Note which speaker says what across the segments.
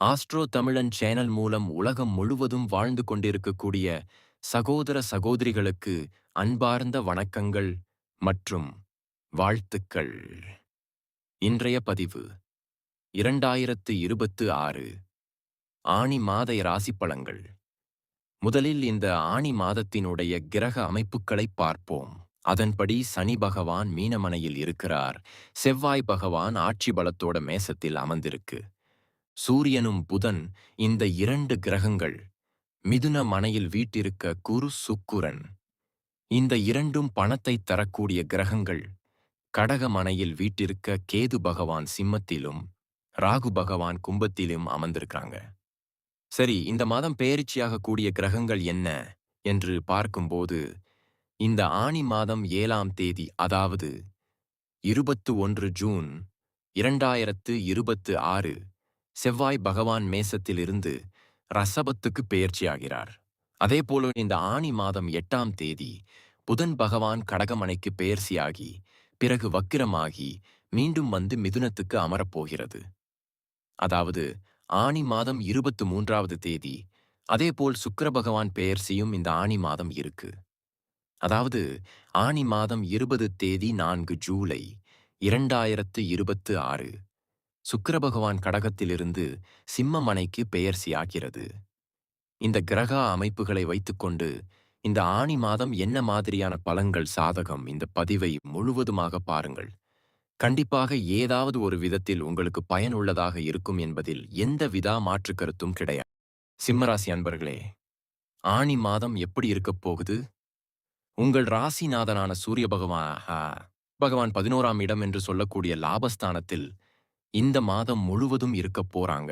Speaker 1: Astro தமிழன் channel மூலம் உலகம் முழுவதும் வாழ்ந்து கொண்டிருக்கக்கூடிய சகோதர சகோதரிகளுக்கு அன்பார்ந்த வணக்கங்கள் மற்றும் வாழ்த்துக்கள். இன்றைய பதிவு 2026 ஆனி மாத ராசி பலன்கள். முதலில் இந்த ஆனி மாதத்தினுடைய கிரக அமைப்புகளை பார்ப்போம். அதன்படி சனி பகவான் மீனமனையில் இருக்கிறார். செவ்வாய் பகவான் ஆட்சி பலத்தோட மேசத்தில் அமர்ந்திருக்கு. சூரியனும் புதன், இந்த இரண்டு கிரகங்கள் மிதுன மனையில் வீட்டிருக்க குரு சுக்கிரன். இந்த இரண்டும் பணத்தை தரக்கூடிய கிரகங்கள். கடக மனையில் வீட்டிருக்க கேது பகவான் சிம்மத்திலும் ராகு பகவான் கும்பத்திலும் அமர்ந்திருக்காங்க. சரி, இந்த மாதம் பெயர்ச்சியாக கூடிய கிரகங்கள் என்ன என்று பார்க்கும்போது, இந்த ஆனி மாதம் 7ஆம் தேதி, அதாவது 21 ஜூன் 2026 செவ்வாய் பகவான் மேசத்திலிருந்து ரிஷபத்துக்கு பெயர்ச்சியாகிறார். அதேபோல இந்த ஆனி மாதம் 8ஆம் தேதி புதன் பகவான் கடகமனைக்கு பெயர்ச்சியாகி பிறகு வக்கிரமாகி மீண்டும் வந்து மிதுனத்துக்கு அமரப்போகிறது. அதாவது ஆனி மாதம் 23ஆவது தேதி. அதேபோல் சுக்கிர பகவான் பெயர்ச்சியும் இந்த ஆனி மாதம் இருக்கு. அதாவது ஆனி மாதம் 20 தேதி 4 ஜூலை 2026 சுக்கிர பகவான் கடகத்திலிருந்து சிம்ம மனைக்கு பெயர்ச்சியாகிறது. இந்த கிரக அமைப்புகளை வைத்துக்கொண்டு இந்த ஆனி மாதம் என்ன மாதிரியான பலன்கள் சாதகம், இந்த பதிவை முழுவதுமாக பாருங்கள். கண்டிப்பாக ஏதாவது ஒரு விதத்தில் உங்களுக்கு பயனுள்ளதாக இருக்கும் என்பதில் எந்தவித மாற்று கருத்தும் கிடையாது. சிம்மராசி அன்பர்களே, ஆனி மாதம் எப்படி இருக்கப் போகுது? உங்கள் ராசிநாதனான சூரிய பகவான் 11ஆம் இடம் என்று சொல்லக்கூடிய லாபஸ்தானத்தில் இந்த மாதம் முழுவதும் இருக்கப் போறாங்க.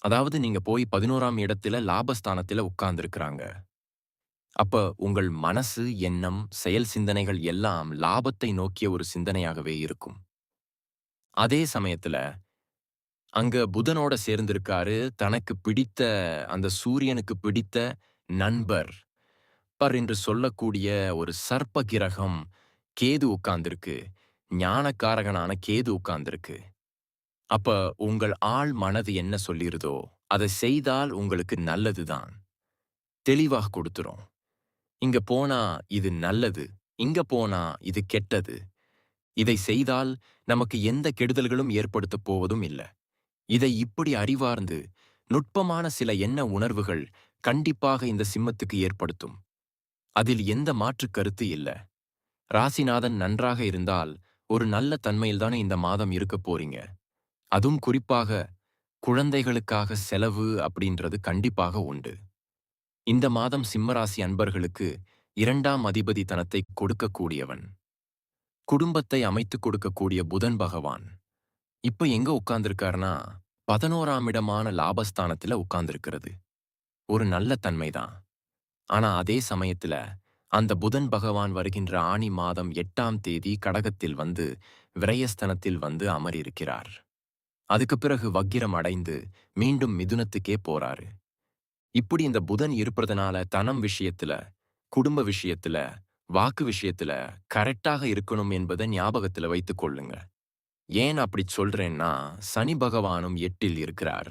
Speaker 1: அதாவது நீங்க போய் 11ஆம் இடத்துல லாபஸ்தானத்துல உட்கார்ந்திருக்கிறாங்க. அப்ப உங்கள் மனசு, எண்ணம், செயல் சிந்தனைகள் எல்லாம் லாபத்தை நோக்கிய ஒரு சிந்தனையாகவே இருக்கும். அதே சமயத்துல அங்க புதனோட சேர்ந்திருக்காரு. தனக்கு பிடித்த அந்த சூரியனுக்கு பிடித்த நண்பர் என்று சொல்லக்கூடிய ஒரு சர்ப்ப கிரகம் கேது உட்கார்ந்திருக்கு. ஞானக்காரகனான கேது உட்கார்ந்திருக்கு. அப்ப உங்கள் ஆள் மனது என்ன சொல்லிருதோ அதை செய்தால் உங்களுக்கு நல்லதுதான். தெளிவாக கொடுத்துரும். இங்க போனா இது நல்லது, இங்க போனா இது கெட்டது. இதை செய்தால் நமக்கு எந்த கெடுதல்களும் ஏற்படுத்தப் போவதும் இல்லை. இதை இப்படி அறிவார்ந்து நுட்பமான சில எண்ண உணர்வுகள் கண்டிப்பாக இந்த சிம்மத்துக்கு ஏற்படுத்தும். அதில் எந்த மாற்று கருத்து இல்ல. ராசிநாதன் நன்றாக இருந்தால் ஒரு நல்ல தன்மையில்தானே இந்த மாதம் இருக்கப் போறீங்க. அதுவும் குறிப்பாக குழந்தைகளுக்காக செலவு அப்படின்றது கண்டிப்பாக உண்டு. இந்த மாதம் சிம்மராசி அன்பர்களுக்கு 2ஆம் அதிபதி தனத்தை கொடுக்கக்கூடியவன். குடும்பத்தை அமைத்துக் கொடுக்கக்கூடிய புதன் பகவான் இப்ப எங்க உட்கார்ந்திருக்காருனா 11ஆம் இடமான லாபஸ்தானத்துல உட்கார்ந்திருக்கிறது. ஒரு நல்ல தன்மைதான். ஆனா அதே சமயத்துல அந்த புதன் பகவான் வருகின்ற ஆனி மாதம் 8ஆம் தேதி கடகத்தில் வந்து விரயஸ்தனத்தில் வந்து அமரியிருக்கிறார். அதுக்கு பிறகு வக்கிரம் அடைந்து மீண்டும் மிதுனத்துக்கே போறாரு. இப்படி இந்த புதன் இருப்பதனால தனம் விஷயத்துல, குடும்ப விஷயத்துல, வாக்கு விஷயத்துல கரெக்டாக இருக்கணும் என்பதை ஞாபகத்துல வைத்துக் கொள்ளுங்க. ஏன் அப்படி சொல்றேன்னா, சனி பகவானும் 8இல் இருக்கிறார்.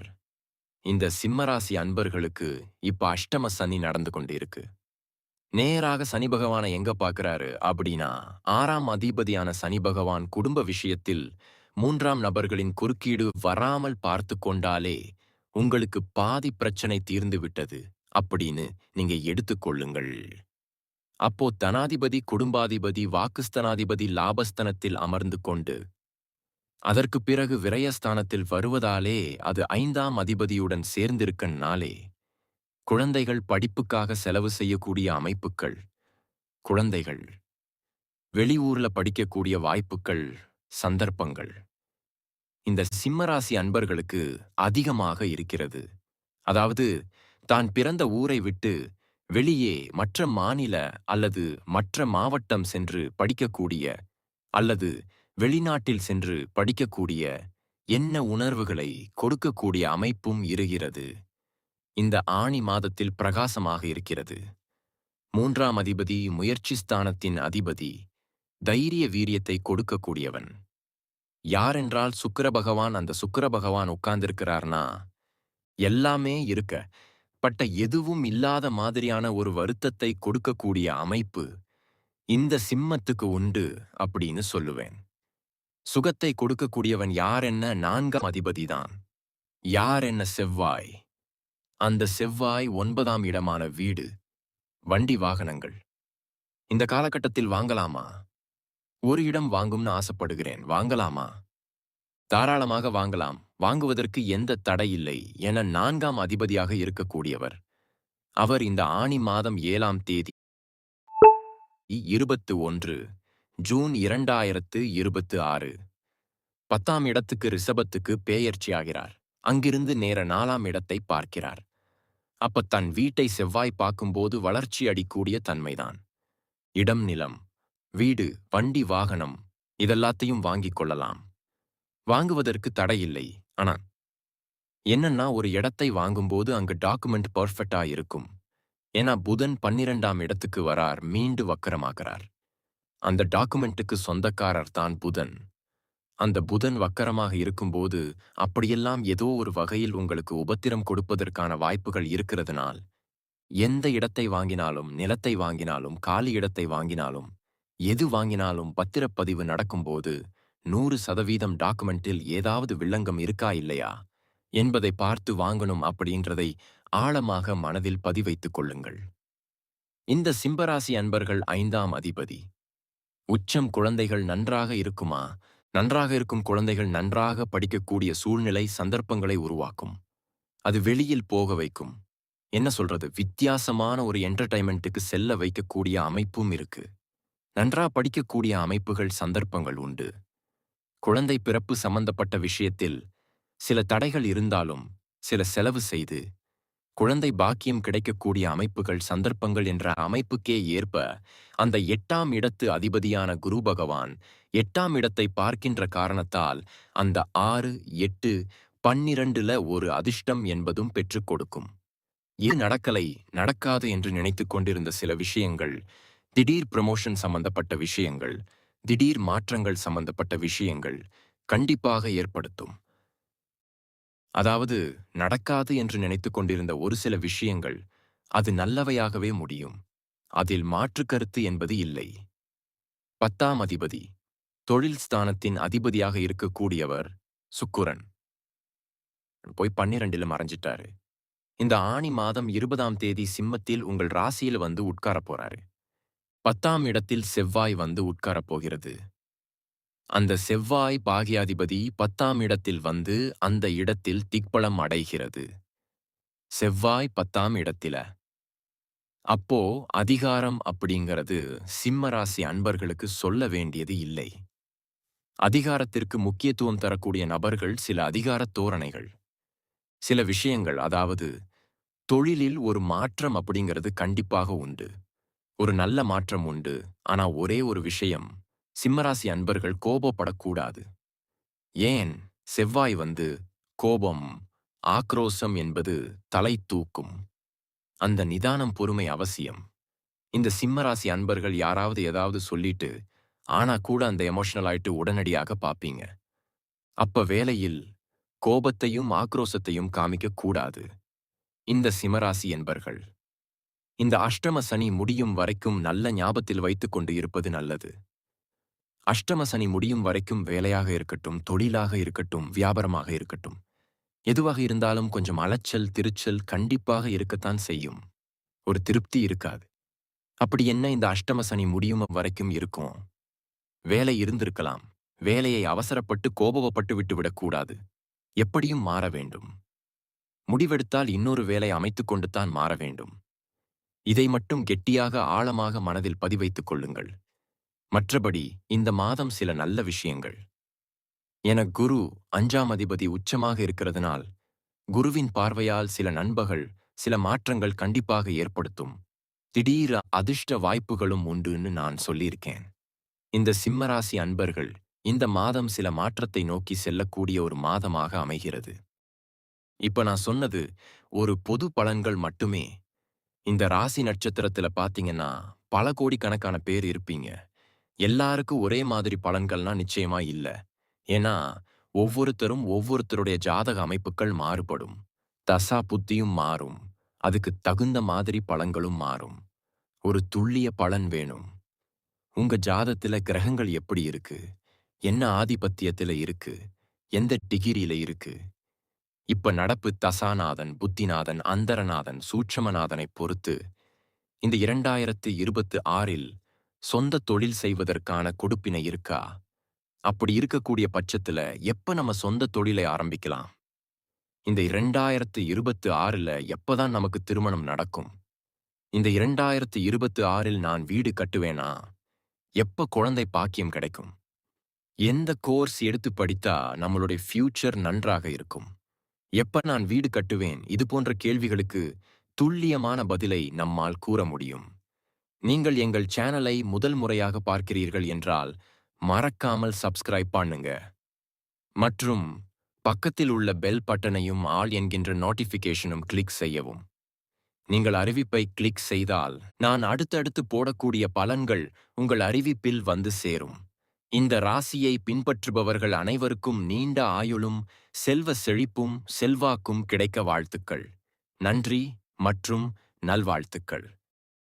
Speaker 1: இந்த சிம்மராசி அன்பர்களுக்கு இப்ப அஷ்டம சனி நடந்து கொண்டிருக்கு. நேராக சனி பகவானை எங்க பார்க்கிறாரு அப்படின்னா, 6ஆம் அதிபதியான சனி பகவான் குடும்ப விஷயத்தில் 3ஆம் நபர்களின் குறுக்கீடு வராமல் பார்த்து கொண்டாலே உங்களுக்கு பாதி பிரச்சனை தீர்ந்து விட்டது அப்படின்னு நீங்க எடுத்துக்கொள்ளுங்கள். அப்போ தனாதிபதி, குடும்பாதிபதி, வாக்குஸ்தனாதிபதி லாபஸ்தனத்தில் அமர்ந்து கொண்டு அதற்கு பிறகு விரயஸ்தானத்தில் வருவதாலே அது 5ஆம் அதிபதியுடன் சேர்ந்திருக்கனாலே குழந்தைகள் படிப்புக்காக செலவு செய்யக்கூடிய அமைப்புகள், குழந்தைகள் வெளியூர்ல படிக்கக்கூடிய வாய்ப்புகள், சந்தர்ப்பங்கள் இந்த சிம்மராசி அன்பர்களுக்கு அதிகமாக இருக்கிறது. அதாவது தான் பிறந்த ஊரை விட்டு வெளியே மற்ற மாநில அல்லது மற்ற மாவட்டம் சென்று படிக்கக்கூடிய அல்லது வெளிநாட்டில் சென்று படிக்கக்கூடிய என்ன உணர்வுகளை கொடுக்கக்கூடிய அமைப்பும் இருக்கிறது. இந்த ஆனி மாதத்தில் பிரகாசமாக இருக்கிறது. 3ஆம் அதிபதி முயற்சி ஸ்தானத்தின் அதிபதி, தைரிய வீரியத்தை கொடுக்கக்கூடியவன். யாரென்றால் சுக்கிர பகவான். அந்த சுக்கிர பகவான் உட்கார்ந்திருக்கிறார்னா, எல்லாமே இருக்க பட்ட எதுவும் இல்லாத மாதிரியான ஒரு வருத்தத்தை கொடுக்கக்கூடிய அமைப்பு இந்த சிம்மத்துக்கு உண்டு அப்படின்னு சொல்லுவேன். சுகத்தை கொடுக்கக்கூடியவன் யார் என்ன? 4ஆம் அதிபதிதான். யார் என்ன? செவ்வாய். அந்த செவ்வாய் 9ஆம் இடமான வீடு, வண்டி வாகனங்கள். இந்த காலகட்டத்தில் வாங்கலாமா? ஒரு இடம் வாங்கும்னு ஆசைப்படுகிறேன். வாங்கலாமா? தாராளமாக வாங்கலாம். வாங்குவதற்கு எந்த தடை இல்லை என 4ஆம் அதிபதியாக இருக்கக்கூடியவர். அவர் இந்த ஆனி மாதம் 7ஆம் தேதி 21 ஜூன் 2026 10ஆம் இடத்துக்கு ரிஷபத்துக்கு பேயர்ச்சியாகிறார். அங்கிருந்து நேர 4ஆம் இடத்தை பார்க்கிறார். அப்ப தன் வீட்டை செவ்வாய் பார்க்கும்போது வளர்ச்சி அடிக்கூடிய தன்மைதான். இடம், நிலம், வீடு, வண்டி, வாகனம் இதெல்லாத்தையும் வாங்கிக் கொள்ளலாம். வாங்குவதற்கு தடையில்லை. ஆனா என்னன்னா, ஒரு இடத்தை வாங்கும்போது அங்கு டாக்குமெண்ட் பர்ஃபெக்டா இருக்கும். ஏன்னா புதன் 12ஆம் இடத்துக்கு வரார், மீண்டு வக்கரமாகிறார். அந்த டாக்குமெண்ட்டுக்கு சொந்தக்காரர் தான் புதன். அந்த புதன் வக்கரமாக இருக்கும்போது அப்படியெல்லாம் ஏதோ ஒரு வகையில் உங்களுக்கு உபத்திரம் கொடுப்பதற்கான வாய்ப்புகள் இருக்கிறதுனால், எந்த இடத்தை வாங்கினாலும், நிலத்தை வாங்கினாலும், காலி இடத்தை வாங்கினாலும், எது வாங்கினாலும் பத்திரப்பதிவு நடக்கும்போது 100% டாக்குமெண்டில் ஏதாவது வில்லங்கம் இருக்கா இல்லையா என்பதை பார்த்து வாங்கணும் அப்படின்றதை ஆழமாக மனதில் பதிவைத்துக் கொள்ளுங்கள். இந்த சிம்பராசி அன்பர்கள் 5ஆம் அதிபதி உச்சம். குழந்தைகள் நன்றாக இருக்குமா? நன்றாக இருக்கும் குழந்தைகள் நன்றாக படிக்கக்கூடிய சூழ்நிலை, சந்தர்ப்பங்களை உருவாக்கும். அது வெளியில் போக வைக்கும். என்ன சொல்றது, வித்தியாசமான ஒரு என்டர்டைன்மெண்ட்டுக்கு செல்ல வைக்கக்கூடிய அமைப்பும் இருக்கு. நன்றா படிக்கக்கூடிய அமைப்புகள், சந்தர்ப்பங்கள் உண்டு. குழந்தை பிறப்பு சம்பந்தப்பட்ட விஷயத்தில் சில தடைகள் இருந்தாலும் சில செலவு செய்து குழந்தை பாக்கியம் கிடைக்கக்கூடிய அமைப்புகள், சந்தர்ப்பங்கள் என்ற அமைப்புக்கே ஏற்ப அந்த 8ஆம் இடத்து அதிபதியான குரு பகவான் 8ஆம் இடத்தை பார்க்கின்ற காரணத்தால் அந்த 6, 8, 12ல ஒரு அதிர்ஷ்டம் என்பதும் பெற்றுக் கொடுக்கும். இது நடக்கலை, நடக்காது என்று நினைத்துக் கொண்டிருந்த சில விஷயங்கள், திடீர் ப்ரமோஷன் சம்பந்தப்பட்ட விஷயங்கள், திடீர் மாற்றங்கள் சம்பந்தப்பட்ட விஷயங்கள் கண்டிப்பாக ஏற்படுத்தும். அதாவது நடக்காது என்று நினைத்துக் கொண்டிருந்த ஒரு சில விஷயங்கள் அது நல்லவையாகவே முடியும். அதில் மாற்று கருத்து என்பது இல்லை. 10ஆம் அதிபதி தொழில் ஸ்தானத்தின் அதிபதியாக இருக்கக்கூடியவர் சுக்கிரன். போய் 12ல மறைஞ்சிட்டாரு. இந்த ஆனி மாதம் 20ஆம் தேதி சிம்மத்தில் உங்கள் ராசியில் வந்து உட்காரப் போறாரு. 10ஆம் இடத்தில் செவ்வாய் வந்து உட்காரப் போகிறது. அந்த செவ்வாய் பாகியாதிபதி 10ஆம் இடத்தில் வந்து அந்த இடத்தில் திக்பலம் அடைகிறது. செவ்வாய் 10ஆம் இடத்தில. அப்போ அதிகாரம் அப்படிங்கிறது சிம்மராசி அன்பர்களுக்கு சொல்ல வேண்டியது இல்லை. அதிகாரத்திற்கு முக்கியத்துவம் தரக்கூடிய நபர்கள் சில அதிகாரத் தோரணைகள், சில விஷயங்கள், அதாவது தொழிலில் ஒரு மாற்றம் அப்படிங்கிறது கண்டிப்பாக உண்டு. ஒரு நல்ல மாற்றம் உண்டு. ஆனா ஒரே ஒரு விஷயம், சிம்மராசி அன்பர்கள் கோபப்படக்கூடாது. ஏன்? செவ்வாய் வந்து கோபம், ஆக்ரோசம் என்பது தலை தூக்கும். அந்த நிதானம், பொறுமை அவசியம். இந்த சிம்மராசி அன்பர்கள் யாராவது ஏதாவது சொல்லிட்டு ஆனா கூட அந்த எமோஷனல் ஆயிட்டு உடனடியாக பாப்பீங்க. அப்ப வேலையில் கோபத்தையும் ஆக்ரோசத்தையும் காமிக்க கூடாது. இந்த சிம்மராசி என்பர்கள் இந்த அஷ்டம சனி முடியும் வரைக்கும் நல்ல ஞாபகத்தில் வைத்துக் கொண்டு இருப்பது நல்லது. அஷ்டம சனி முடியும் வரைக்கும் வேலையாக இருக்கட்டும், தொழிலாக இருக்கட்டும், வியாபாரமாக இருக்கட்டும், எதுவாக இருந்தாலும் கொஞ்சம் அலைச்சல், திருச்சல் கண்டிப்பாக இருக்கத்தான் செய்யும். ஒரு திருப்தி இருக்காது. அப்படி என்ன இந்த அஷ்டம சனி முடியும் வரைக்கும் இருக்கும்? வேலை இருந்திருக்கலாம். வேலையை அவசரப்பட்டு கோபப்பட்டு விட்டுவிடக்கூடாது. எப்படியும் மாற வேண்டும். முடிவெடுத்தால் இன்னொரு வேலை அமைத்துக் கொண்டுதான் மாற வேண்டும். இதை மட்டும் கெட்டியாக ஆழமாக மனதில் பதிவைத்துக் கொள்ளுங்கள். மற்றபடி இந்த மாதம் சில நல்ல விஷயங்கள். என குரு 5ஆம் அதிபதி உச்சமாக இருக்கிறதுனால் குருவின் பார்வையால் சில நண்பர்கள், சில மாற்றங்கள் கண்டிப்பாக ஏற்படுத்தும். திடீர் அதிர்ஷ்ட வாய்ப்புகளும் உண்டுன்னு நான் சொல்லியிருக்கேன். இந்த சிம்மராசி அன்பர்கள் இந்த மாதம் சில மாற்றத்தை நோக்கி செல்லக்கூடிய ஒரு மாதமாக அமைகிறது. இப்ப நான் சொன்னது ஒரு பொது பலன்கள் மட்டுமே. இந்த ராசி நட்சத்திரத்துல பாத்தீங்கன்னா பல கோடிக்கணக்கான பேர் இருப்பீங்க. எல்லாருக்கும் ஒரே மாதிரி பலன்கள்னா நிச்சயமா இல்ல. ஏன்னா ஒவ்வொருத்தருடைய ஜாதக அமைப்புகள் மாறுபடும். தசா புத்தியும் மாறும். அதுக்கு தகுந்த மாதிரி பலன்களும் மாறும். ஒரு துல்லிய பலன் வேணும். உங்க ஜாதத்துல கிரகங்கள் எப்படி இருக்கு? என்ன ஆதிபத்தியத்துல இருக்கு? எந்த டிகிரியில இருக்கு? இப்ப நடப்பு தசாநாதன், புத்திநாதன், அந்தரநாதன், சூட்சமநாதனைப் பொறுத்து இந்த 2026இல் சொந்த தொழில் செய்வதற்கான கொடுப்பினை இருக்கா? அப்படி இருக்கக்கூடிய பட்சத்துல எப்ப நம்ம சொந்த தொழிலை ஆரம்பிக்கலாம்? இந்த 2026ல எப்பதான் நமக்கு திருமணம் நடக்கும்? இந்த 2026இல் நான் வீடு கட்டுவேனா? எப்ப குழந்தை பாக்கியம் கிடைக்கும்? எந்த கோர்ஸ் எடுத்து படித்தா நம்மளுடைய ஃபியூச்சர் நன்றாக இருக்கும்? எப்ப நான் வீடு கட்டுவேன்? இது போன்ற கேள்விகளுக்கு துல்லியமான பதிலை நம்மால் கூற முடியும். நீங்கள் எங்கள் சேனலை முதல் முறையாக பார்க்கிறீர்கள் என்றால் மறக்காமல் சப்ஸ்கிரைப் பண்ணுங்க. மற்றும் பக்கத்தில் உள்ள பெல் பட்டனையும் ஆல் என்கின்ற நோட்டிஃபிகேஷனும் கிளிக் செய்யவும். நீங்கள் அறிவிப்பை கிளிக் செய்தால் நான் அடுத்தடுத்து போடக்கூடிய பலன்கள் உங்கள் அறிவிப்பில் வந்து சேரும். இந்த ராசியை பின்பற்றுபவர்கள் அனைவருக்கும் நீண்ட ஆயுளும் செல்வ செழிப்பும் செல்வாக்கும் கிடைக்க வாழ்த்துக்கள். நன்றி மற்றும் நல்வாழ்த்துக்கள்.